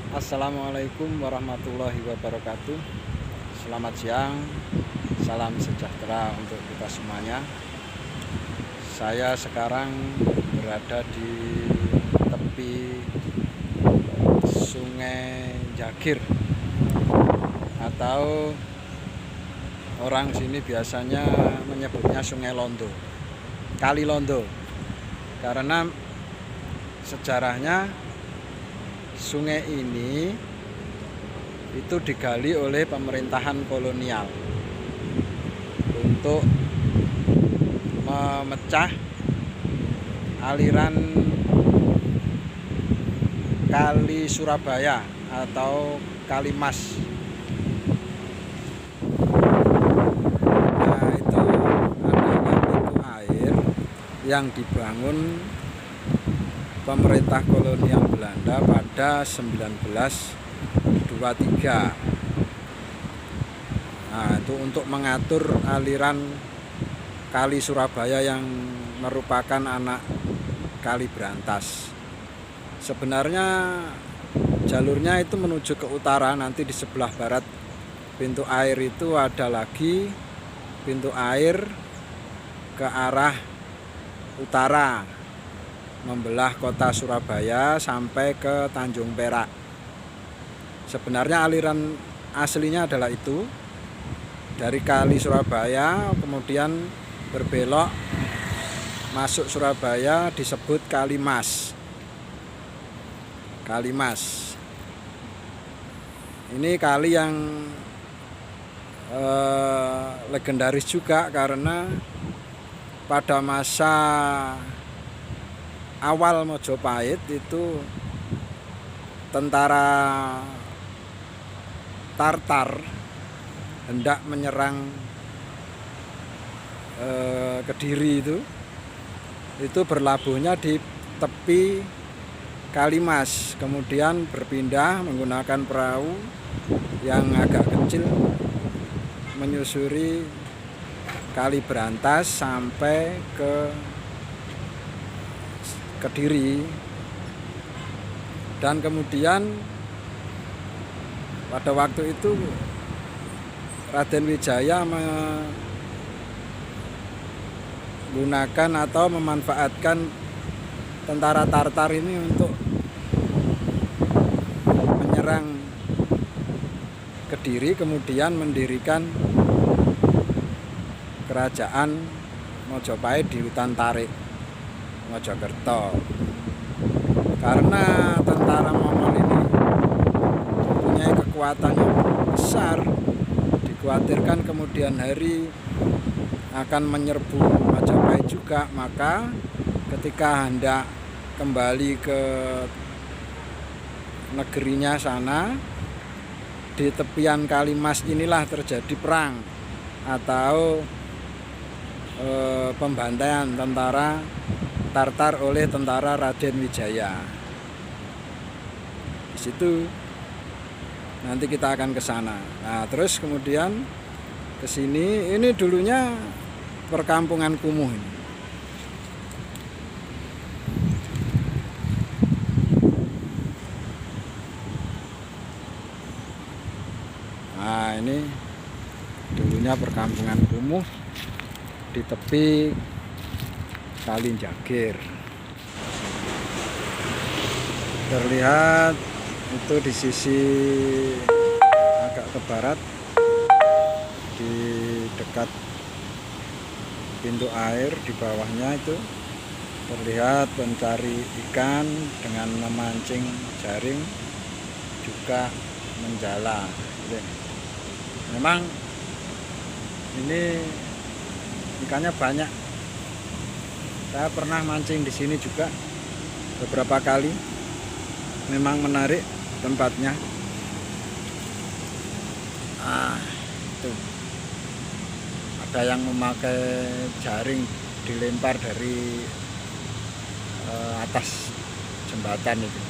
Assalamualaikum warahmatullahi wabarakatuh. Selamat siang, salam sejahtera untuk kita semuanya. Saya sekarang berada di tepi Sungai Jagir, atau orang sini biasanya menyebutnya Sungai Londo, Kali Londo, karena sejarahnya sungai ini itu digali oleh pemerintahan kolonial untuk memecah aliran Kali Surabaya atau Kali Mas. Nah, itu adanya pintu air yang dibangun pemerintah kolonial Belanda pada 1923. Nah, itu untuk mengatur aliran Kali Surabaya yang merupakan anak Kali Brantas. Sebenarnya jalurnya itu menuju ke utara, nanti di sebelah barat pintu air itu ada lagi pintu air ke arah utara, membelah kota Surabaya sampai ke Tanjung Perak. Sebenarnya aliran aslinya adalah itu, dari Kali Surabaya kemudian berbelok masuk Surabaya disebut Kali Mas. Kali Mas ini kali yang legendaris juga, karena pada masa awal Mojopahit itu tentara Tartar hendak menyerang Kediri, itu berlabuhnya di tepi Kali Mas, kemudian berpindah menggunakan perahu yang agak kecil menyusuri Kali Brantas sampai ke Kediri. Dan kemudian pada waktu itu Raden Wijaya menggunakan atau memanfaatkan tentara Tartar ini untuk menyerang Kediri, kemudian mendirikan kerajaan Mojopahit di hutan Tarik, Mojokerto. Karena tentara Mongol ini mempunyai kekuatan yang besar, dikhawatirkan kemudian hari akan menyerbu Majapahit juga, maka ketika hendak kembali ke negerinya sana, di tepian Kali Mas inilah terjadi perang atau pembantaian tentara Tartar oleh tentara Raden Wijaya. Di situ nanti kita akan ke sana. Nah, terus kemudian ke sini, ini dulunya perkampungan kumuh ini. Nah, ini dulunya perkampungan kumuh di tepi Kali Jagir. Terlihat itu di sisi agak ke barat, di dekat pintu air, di bawahnya itu terlihat pencari ikan dengan memancing jaring, juga menjala. Memang ini ikannya banyak. Saya pernah mancing di sini juga beberapa kali. Memang menarik tempatnya. Itu ada yang memakai jaring dilempar dari atas jembatan itu.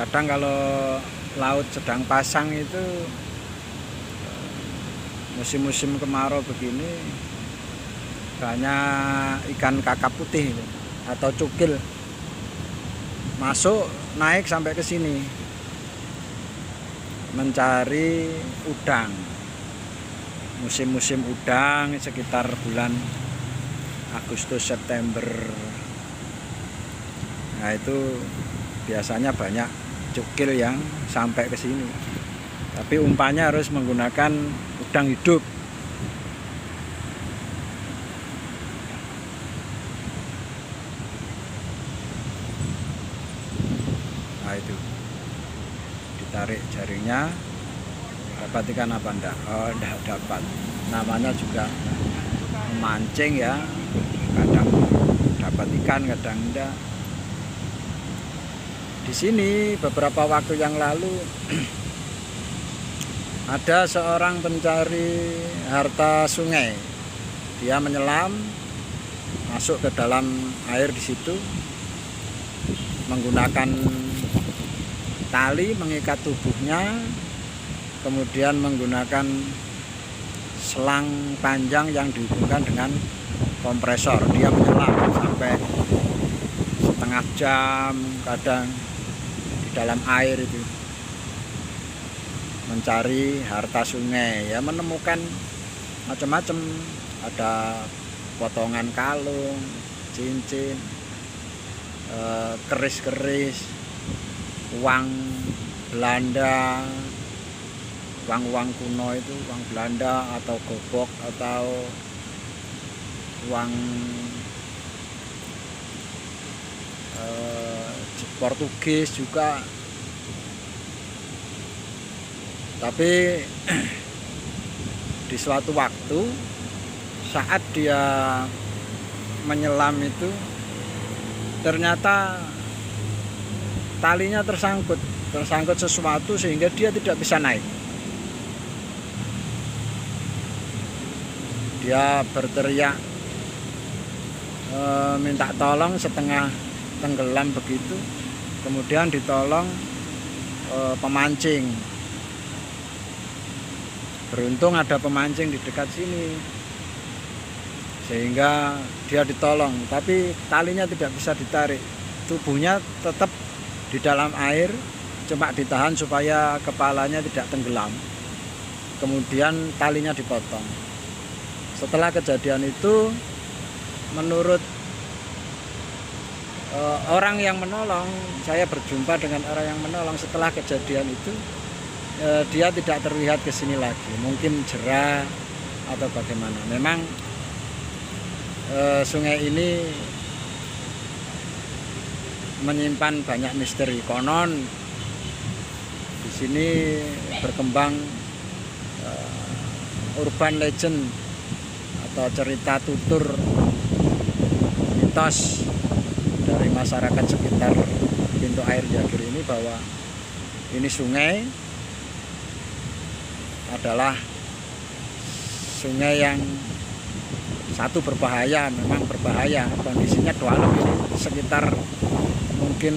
Kadang kalau laut sedang pasang itu musim-musim kemarau begini banyak ikan kakap putih atau cukil masuk naik sampai ke sini mencari udang. Musim-musim udang sekitar bulan Agustus September. Nah itu biasanya banyak cukil yang sampai ke sini. Tapi umpannya harus menggunakan udang hidup. Nah itu ditarik jaringnya, dapat ikan apa enggak? Oh enggak dapat. Namanya juga memancing ya, kadang dapat ikan kadang enggak. Di sini beberapa waktu yang lalu ada seorang pencari harta sungai. Dia menyelam masuk ke dalam air di situ menggunakan tali mengikat tubuhnya, kemudian menggunakan selang panjang yang dihubungkan dengan kompresor. Dia menyelam sampai setengah jam kadang di dalam air itu mencari harta sungai ya, menemukan macam-macam, ada potongan kalung, cincin, keris-keris, uang Belanda, uang-uang kuno itu, uang Belanda atau gobok atau uang Portugis juga. Tapi di suatu waktu saat dia menyelam itu ternyata talinya tersangkut sesuatu sehingga dia tidak bisa naik. Dia berteriak minta tolong setengah tenggelam begitu, kemudian ditolong pemancing. Beruntung ada pemancing di dekat sini sehingga dia ditolong, tapi talinya tidak bisa ditarik, tubuhnya tetap di dalam air, cuma ditahan supaya kepalanya tidak tenggelam, kemudian talinya dipotong. Setelah kejadian itu, menurut orang yang menolong, saya berjumpa dengan orang yang menolong setelah kejadian itu, dia tidak terlihat ke sini lagi, mungkin jerah atau bagaimana. Memang sungai ini menyimpan banyak misteri. Konon di sini berkembang urban legend atau cerita tutur mitos dari masyarakat sekitar pintu air Jagir ini, bahwa ini sungai adalah sungai yang satu berbahaya, memang berbahaya. Kondisinya dalam ini sekitar mungkin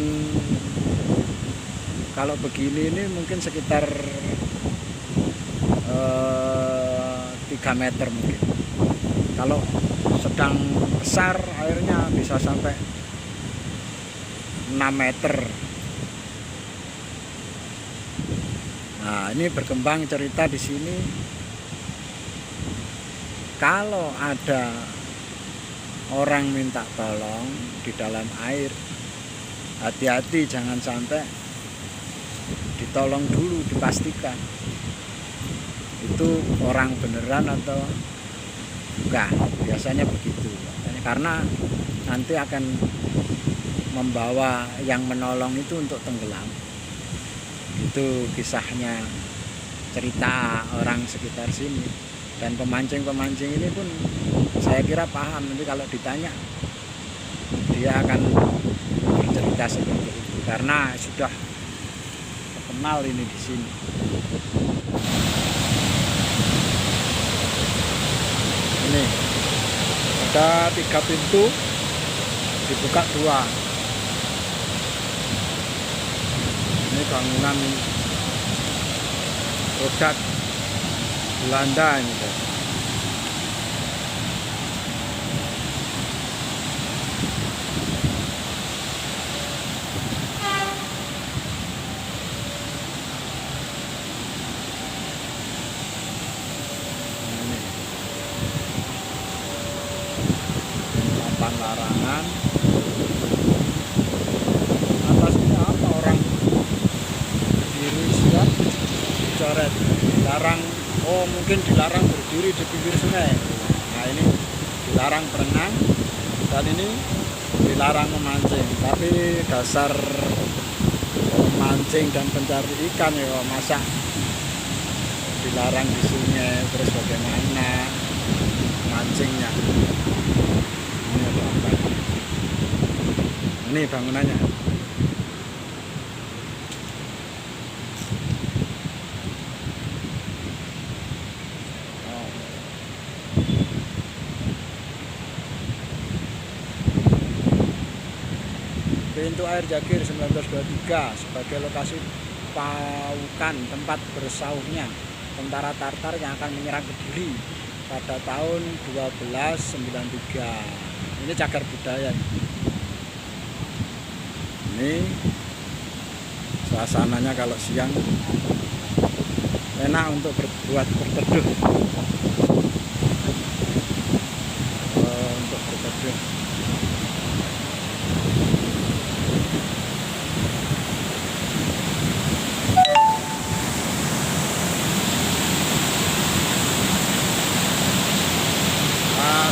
kalau begini ini mungkin sekitar 3 meter mungkin. Kalau sedang besar airnya bisa sampai 6 meter. Nah, ini berkembang cerita di sini, kalau ada orang minta tolong di dalam air, hati-hati jangan sampai ditolong dulu, dipastikan itu orang beneran atau enggak. Biasanya begitu, karena nanti akan membawa yang menolong itu untuk tenggelam. Itu kisahnya, cerita orang sekitar sini. Dan pemancing-pemancing ini pun saya kira paham, nanti kalau ditanya dia akan bercerita seperti itu, karena sudah terkenal ini di sini. Ini ada 3 pintu, dibuka 2. Ini bangunan produk Belanda ini guys. Ini papan larangan. Atasnya apa, orang berdiri siap coret dilarang. Oh, mungkin dilarang berdiri di pinggir sungai. Nah, ini dilarang berenang dan ini dilarang memancing. Tapi dasar memancing dan pencari ikan ya, masa dilarang di sungai, terus bagaimana mancingnya. Ini ada apa? Ini bangunannya. Pintu air Jagir 1923 sebagai lokasi paukan tempat bersauhnya tentara Tartar yang akan menyerang Kediri pada tahun 1293. Ini cagar budaya. Ini suasananya kalau siang enak untuk berteduh. Untuk berteduh.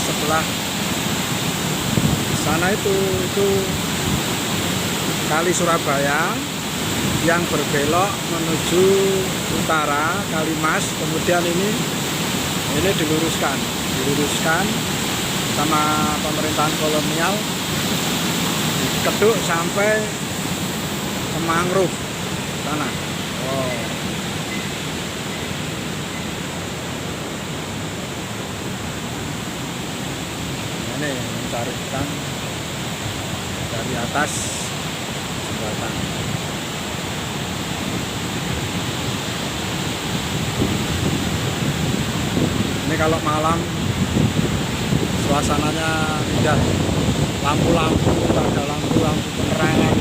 Sebelah sana itu Kali Surabaya yang berbelok menuju utara, Kalimas. Kemudian ini diluruskan sama pemerintahan kolonial, dikeduk sampai ke mangrove sana. Oh. Ini mencari ikan dari atas jembatan. Ini kalau malam suasananya indah, lampu-lampu, ada lampu-lampu penerangan,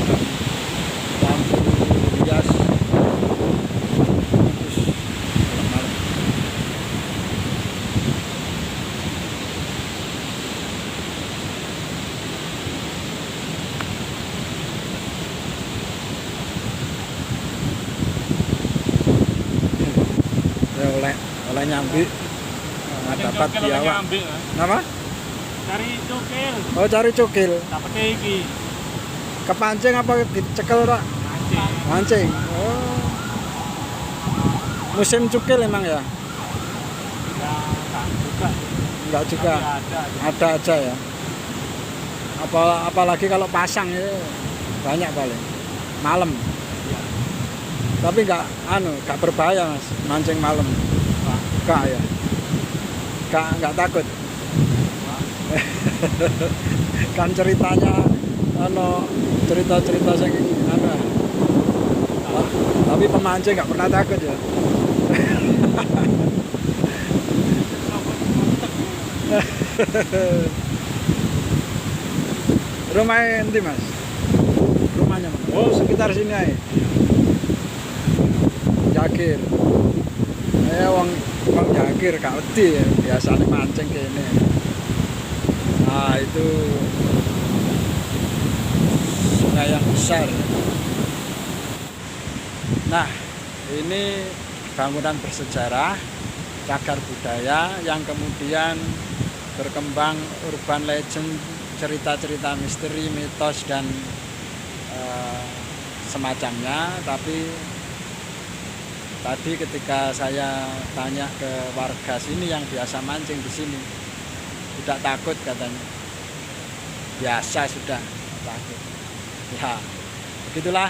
lampu hias. oleh nyambi dapat biawak. Apa? Cari cukil. Oh, cari cukil. Dapat iki. Kepancing apa dicekel, Pak? Mancing. Oh. Musim cukil emang ya? Enggak juga. Ada aja ya. Apalagi kalau pasang ya banyak paling. Malam. Tapi enggak berbahaya, Mas, mancing malam. Enggak ya. Enggak takut. Kan ceritanya cerita-cerita sing tapi pemancing nggak pernah takut ya. Rumahnya nanti, Mas? Rumahnya mana? Oh, sekitar sini aja. Jagir. Wong Jagir gak wedi ya, biasanya mancing kene. Nah, itu sungai yang besar. Nah, ini bangunan bersejarah, cagar budaya yang kemudian berkembang urban legend, cerita-cerita misteri, mitos dan semacamnya. Tapi tadi ketika saya tanya ke warga sini yang biasa mancing di sini, tidak takut katanya. Biasa sudah takut. Ya, begitulah.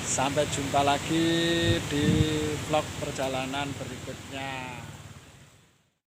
Sampai jumpa lagi di vlog perjalanan berikutnya.